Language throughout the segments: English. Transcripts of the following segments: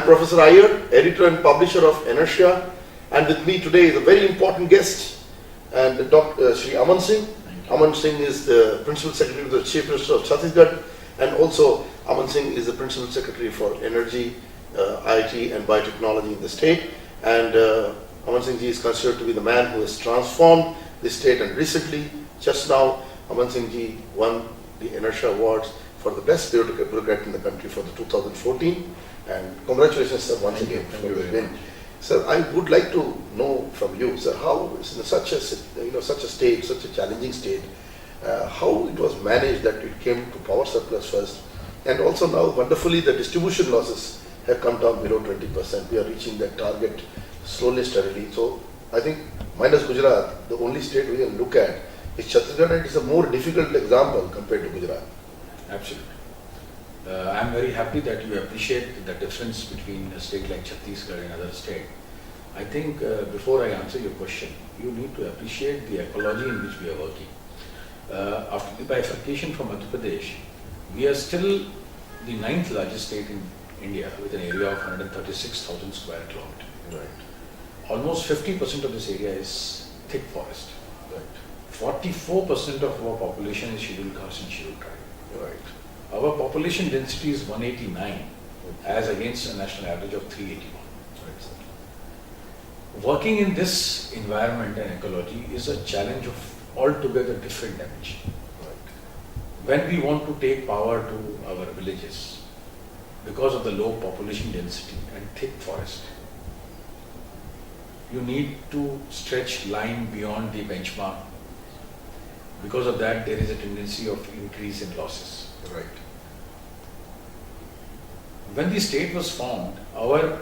Professor Iyer, editor and publisher of Inertia, and with me today is a very important guest, and Dr. Shri Aman Singh. Aman Singh is the Principal Secretary of the Chief Minister of Chhattisgarh, and also Aman Singh is the Principal Secretary for Energy, IT and Biotechnology in the state. And Aman Singh ji is considered to be the man who has transformed the state, and recently, just now, Aman Singh ji won the Inertia Awards for the best bureaucrat in the country for the 2014, and congratulations sir once again for the win. Sir, I would like to know from you, sir, how in such a state, such a challenging state, how it was managed that it came to power surplus first, and also now wonderfully the distribution losses have come down below 20%. We are reaching that target slowly, steadily. So I think minus Gujarat, the only state we can look at is Chhattisgarh, and it's a more difficult example compared to Gujarat. Absolutely. I am very happy that you appreciate the difference between a state like Chhattisgarh and other state. I think before I answer your question, you need to appreciate the ecology in which we are working. After the bifurcation from Madhya Pradesh, we are still the 9th largest state in India with an area of 136,000 square kilometers. Right. Almost 50% of this area is thick forest. Right. 44% of our population is scheduled caste and scheduled tribe. Right. Our population density is 189 as against a national average of 381. Right. Working in this environment and ecology is a challenge of altogether different dimension. Right. When we want to take power to our villages, because of the low population density and thick forest, you need to stretch line beyond the benchmark. Because of that, there is a tendency of increase in losses. Right. When the state was formed, our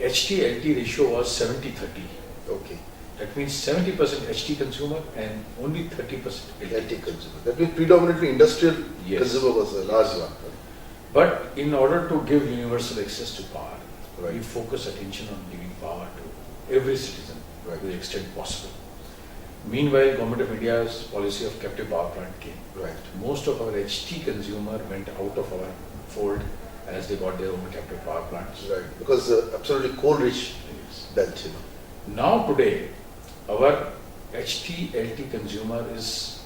HT-LT ratio was 70-30. Okay. That means 70% HT consumer and only 30% LT consumer. That means predominantly industrial consumer was a large one. But in order to give universal access to power, Right. we focus attention on giving power to every citizen Right. to the extent possible. Meanwhile, Government of India's policy of captive power plant came. Right. Most of our HT consumer went out of our fold as they got their own captive power plants. Right. Because absolutely coal-rich belt, you know. Now today, our HT-LT consumer is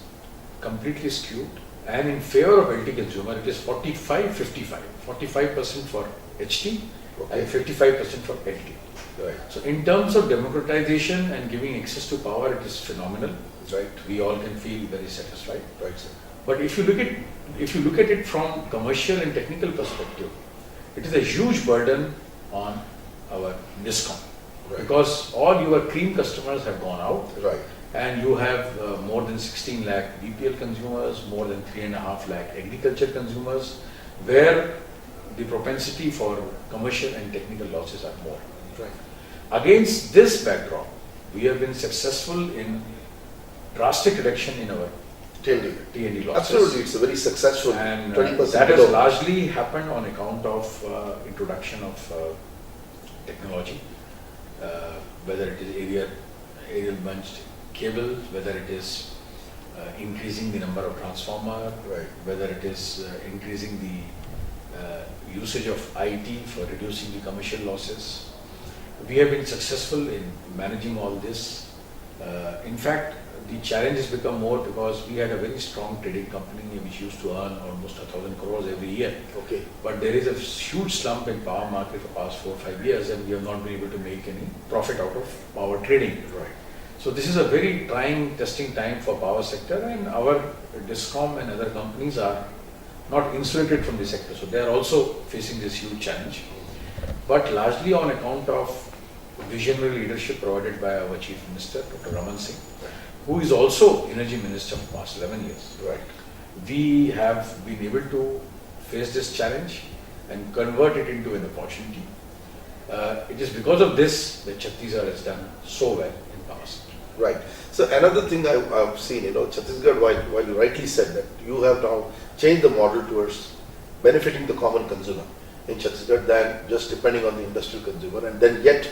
completely skewed, and in favor of LT consumer, it is 45-55. 45% for HT and 55% for LT. Right. So in terms of democratization and giving access to power, it is phenomenal. Right. We all can feel very satisfied. Right, sir. But if you look at it from commercial and technical perspective, it is a huge burden on our DISCOM. Right. Because all your cream customers have gone out, Right. and you have more than 16 lakh BPL consumers, more than 3.5 lakh agriculture consumers, where the propensity for commercial and technical losses are more. Right. Against this backdrop, we have been successful in drastic reduction in our T&D losses. Absolutely, it's a very successful And 20% that has below. largely happened on account of introduction of technology, whether it is aerial bunched cables, whether it is increasing the number of transformer, Right. whether it is increasing the usage of IT for reducing the commercial losses. We have been successful in managing all this. In fact, the challenge has become more because we had a very strong trading company which used to earn almost 1,000 crores every year. Okay. But there is a huge slump in power market for past 4-5 years, and we have not been able to make any profit out of power trading. Right. So this is a very trying, testing time for power sector, and our DISCOM and other companies are not insulated from the sector. So they are also facing this huge challenge. But largely on account of visionary leadership provided by our Chief Minister, Dr. Aman Singh, who is also Energy Minister for the past 11 years. Right. We have been able to face this challenge and convert it into an opportunity. It is because of this that Chhattisgarh has done so well in power sector. Right. So another thing I've seen, Chhattisgarh, while you rightly said that you have now changed the model towards benefiting the common consumer in Chhattisgarh than just depending on the industrial consumer, and then yet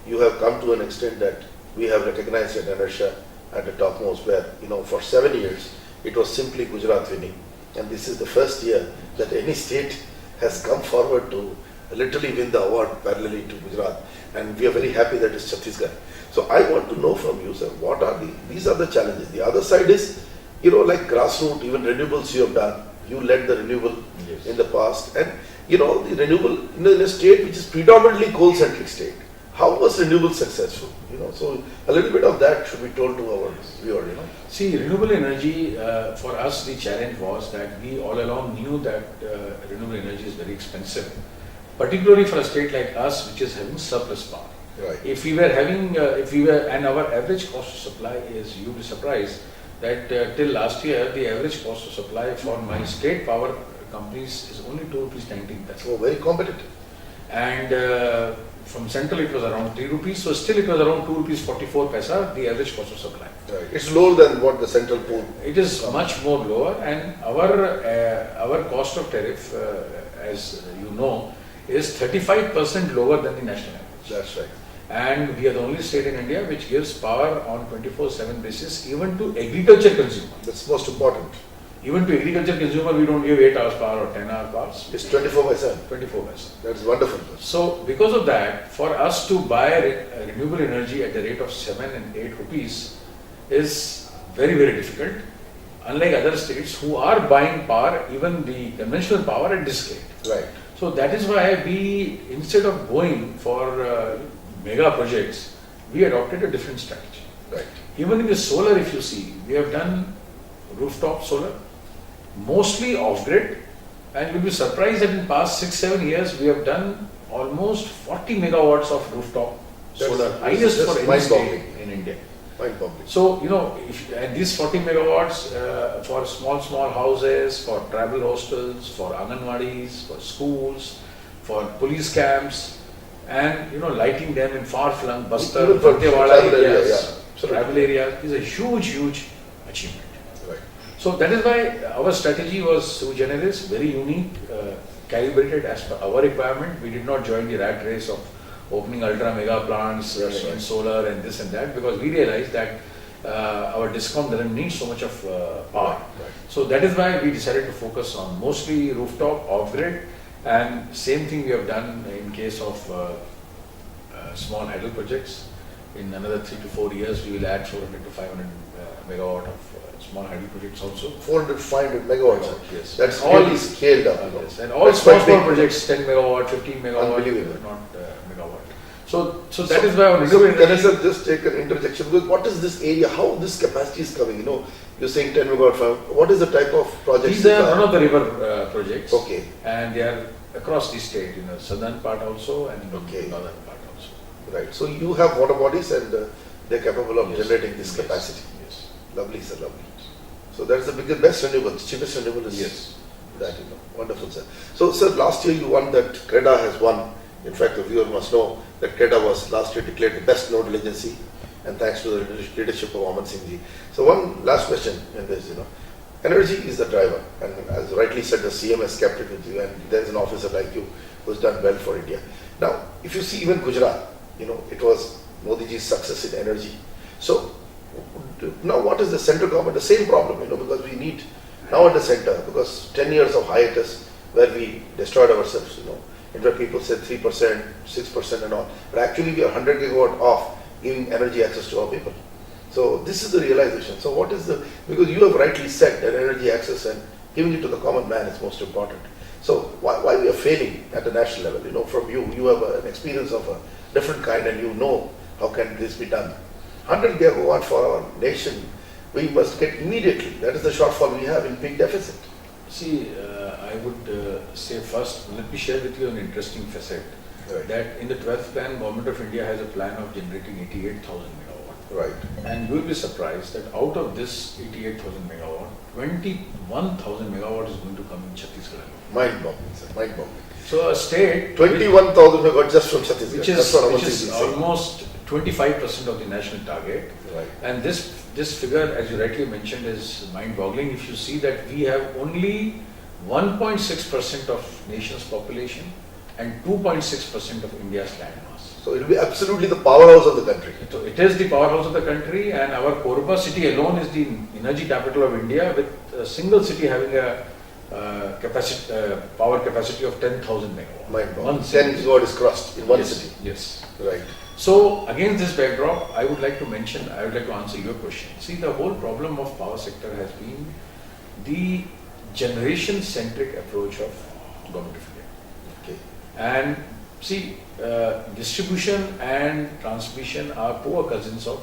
you have come to an extent that we have recognized that inertia at the topmost, where for 7 years it was simply Gujarat winning, and this is the first year that any state has come forward to literally win the award parallelly to Gujarat, and we are very happy that it's Chhattisgarh. So I want to know from you, sir, what are these are the challenges. The other side is, like grassroots, even renewables you have done. You led the renewable Yes. in the past, and the renewable in a state which is predominantly coal-centric state. How was renewable successful? So a little bit of that should be told to our viewer. See, renewable energy, for us the challenge was that we all along knew that renewable energy is very expensive, particularly for a state like us which is having surplus power. Right. If we were having, and our average cost of supply is, you'll be surprised that till last year the average cost of supply for my state power companies is only 2 rupees 19 paise. So very competitive. And from central it was around 3 rupees, so still it was around 2 rupees 44 paisa, the average cost of supply. Right. It's lower than what the central pool. It is much more lower, and our cost of tariff, as you know, is 35% lower than the national average. That's right. And we are the only state in India which gives power on 24/7 basis even to agriculture consumer. That's most important. Even to agriculture consumer, we don't give 8 hours power or 10 hour powers. It's 24/7. 24 paisa. That's wonderful. So because of that, for us to buy renewable energy at the rate of 7 and 8 rupees is very, very difficult. Unlike other states who are buying power, even the conventional power at this rate. Right. So that is why we, instead of going for mega projects, we adopted a different strategy. Right. Even in the solar, if you see, we have done rooftop solar, mostly off-grid, and you'll be surprised that in past 6-7 years, we have done almost 40 megawatts of rooftop solar, highest for any state in India. Mind-boggling. So, and these 40 megawatts for small houses, for travel hostels, for anganwadis, for schools, for police camps, and, lighting them in far-flung Bastar, Even for Dantewada travel area, areas, yeah. travel areas is a huge, huge achievement. Right. So that is why our strategy was sui generis, very unique, calibrated as per our requirement. We did not join the rat race of opening ultra mega plants in solar and this and that, because we realized that our DISCOM doesn't need so much of power. Right. So that is why we decided to focus on mostly rooftop, off-grid, and same thing we have done in case of small idle projects. In another 3 to 4 years, we will add 400 to 500 megawatt of small idle projects also. 400, 500 megawatts. Yes. That's all scaled up. Yes. And all That's small quite big. projects, 10 megawatt, 15 megawatt, Unbelievable. not megawatt. So that is why our So renewable can I energy. just take an interjection? Because what is this area? How this capacity is coming? You're saying 10 megawatt farm. What is the type of projects? These are run of the river projects. Okay. And they are across the state, southern part also and Okay. northern part also. Right. So you have water bodies and they're capable of Yes. generating this Yes. capacity. Yes. Lovely, sir. Lovely. So that's the biggest, best renewable, cheapest renewable is Yes. that. Wonderful, sir. So, sir, last year you won that. CREDA has won. In fact, the viewer must know that CREDA was last year declared the best nodal agency, and thanks to the leadership of Aman Singh ji. So, one last question in this, energy is the driver, and as rightly said, the CM has kept it with you, and there is an officer like you who's done well for India. Now, if you see even Gujarat, it was Modi ji's success in energy. So, now what is the central government? The same problem, because we need now at the center, because 10 years of hiatus where we destroyed ourselves, In fact, people said 3%, 6% and all. But actually we are 100 gigawatt off giving energy access to our people. So this is the realization. So what is because you have rightly said that energy access and giving it to the common man is most important. So why we are failing at the national level? From you have an experience of a different kind and how can this be done. 100 gigawatt for our nation, we must get immediately. That is the shortfall we have in big deficit. See, I would say first, let me share with you an interesting facet. Right. That in the 12th plan, Government of India has a plan of generating 88,000 megawatt. Right. And you will be surprised that out of this 88,000 megawatt, 21,000 megawatt is going to come in Chhattisgarh. Mind-boggling, sir. Mind-boggling. So a state 21,000 megawatt just from Chhattisgarh. which That's what Aman is Singh is saying. almost 25% of the national target. Right. And this figure, as you rightly mentioned, is mind-boggling. If you see that we have only 1.6% of nation's population and 2.6% of India's land mass. So it will be absolutely the powerhouse of the country. So it is the powerhouse of the country, and our Korba city alone is the energy capital of India, with a single city having a power capacity of 10,000 megawatt. Mind blown. One 10 city. gigawatt is crossed in one Yes, city. Yes. Right. So against this backdrop, I would like to answer your question. See, the whole problem of power sector has been the generation-centric approach of Government of India. Okay. And see, distribution and transmission are poor cousins of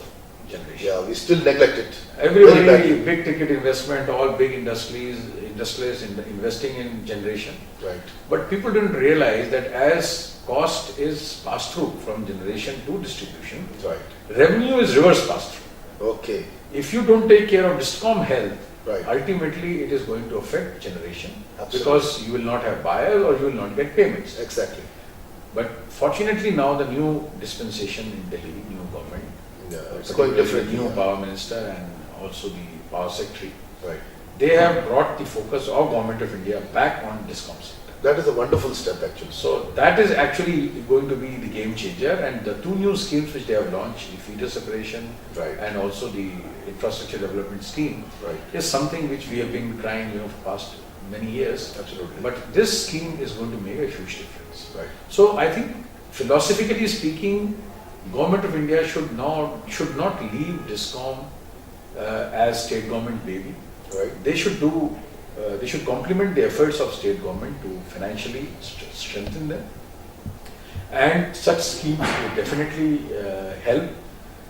generation. Yeah, we still neglect it. Very Everybody, badly. big ticket investment, all big industrialists investing in generation. Right. But people didn't realize that as cost is passed through from generation to distribution, Right. revenue is reverse passed through. Okay. If you don't take care of DISCOM health, Right. ultimately it is going to affect generation. Absolutely. Because you will not have buyers or you will not get payments. Exactly. But fortunately now the new dispensation in Delhi, new government, Yeah, it's going particularly differently. the new yeah. power minister and also the power secretary, Right. they have brought the focus of Government of India back on DISCOM sector. That is a wonderful step actually. So that is actually going to be the game changer, and the two new schemes which they have launched, the feeder separation Right. and also the infrastructure development scheme, Right. is something which we have been trying, for past many years. Absolutely. But this scheme is going to make a huge difference. Right. So I think philosophically speaking, Government of India should not leave DISCOM as state government baby. Right. They should complement the efforts of state government to financially strengthen them. And such schemes will definitely help.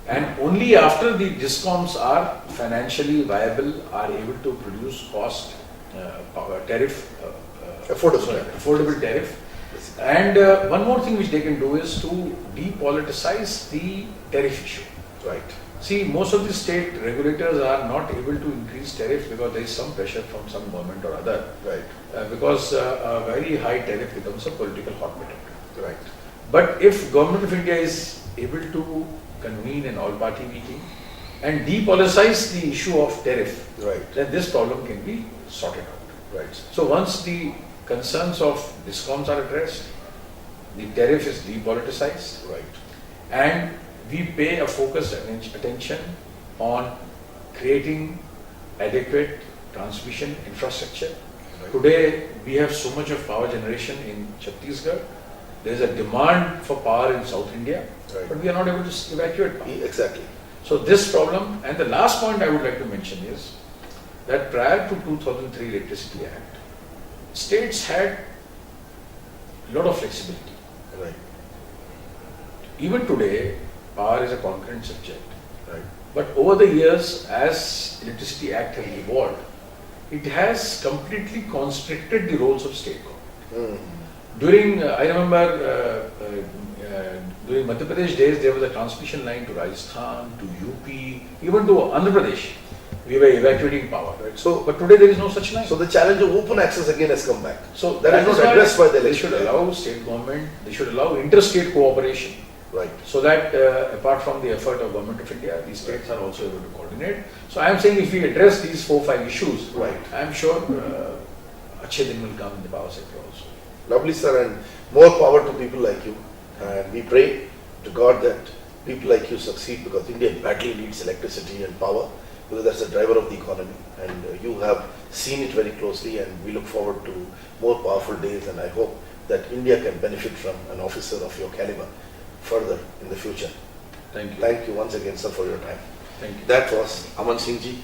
And only after the DISCOMs are financially viable, are able to produce cost tariff, affordable tariff. And one more thing which they can do is to depoliticize the tariff issue. Right. See, most of the state regulators are not able to increase tariffs because there is some pressure from some government or other. Right. Because a very high tariff becomes a political hot button. Right. But if Government of India is able to convene an all-party meeting and depoliticize the issue of tariff, Right. then this problem can be sorted out. Right. So once the concerns of DISCOMs are addressed, the tariff is depoliticized, Right. and we pay a focused attention on creating adequate transmission infrastructure. Right. Today, we have so much of power generation in Chhattisgarh. There is a demand for power in South India, Right. but we are not able to evacuate power. Exactly. So this problem, and the last point I would like to mention is that prior to 2003 Electricity Act, states had a lot of flexibility. Right. Even today, power is a concurrent subject. Right. But over the years, as Electricity Act has evolved, it has completely constricted the roles of state government. During, I remember, during Madhya Pradesh days, there was a transmission line to Rajasthan, to UP, even to Andhra Pradesh. We were evacuating power. Right. So, But today there is no such line. so the challenge of open access again has come back. So that is not why addressed by the they election. should allow state government, they should allow interstate cooperation. Right. So that apart from the effort of Government of India, the states are also able to coordinate. So I am saying if we address these 4-5 issues, Right. I am sure achhe din will come in the power sector also. Lovely, sir, and more power to people like you. And we pray to God that people like you succeed, because India badly needs electricity and power, because that's the driver of the economy. And you have seen it very closely, and we look forward to more powerful days. And I hope that India can benefit from an officer of your caliber further in the future. Thank you. Thank you once again, sir, for your time. Thank you. That was Aman Singh ji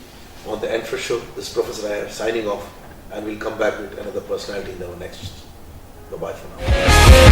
on the Enfra Show. This is Professor Iyer signing off, and we'll come back with another personality in our next. Bye-bye for now.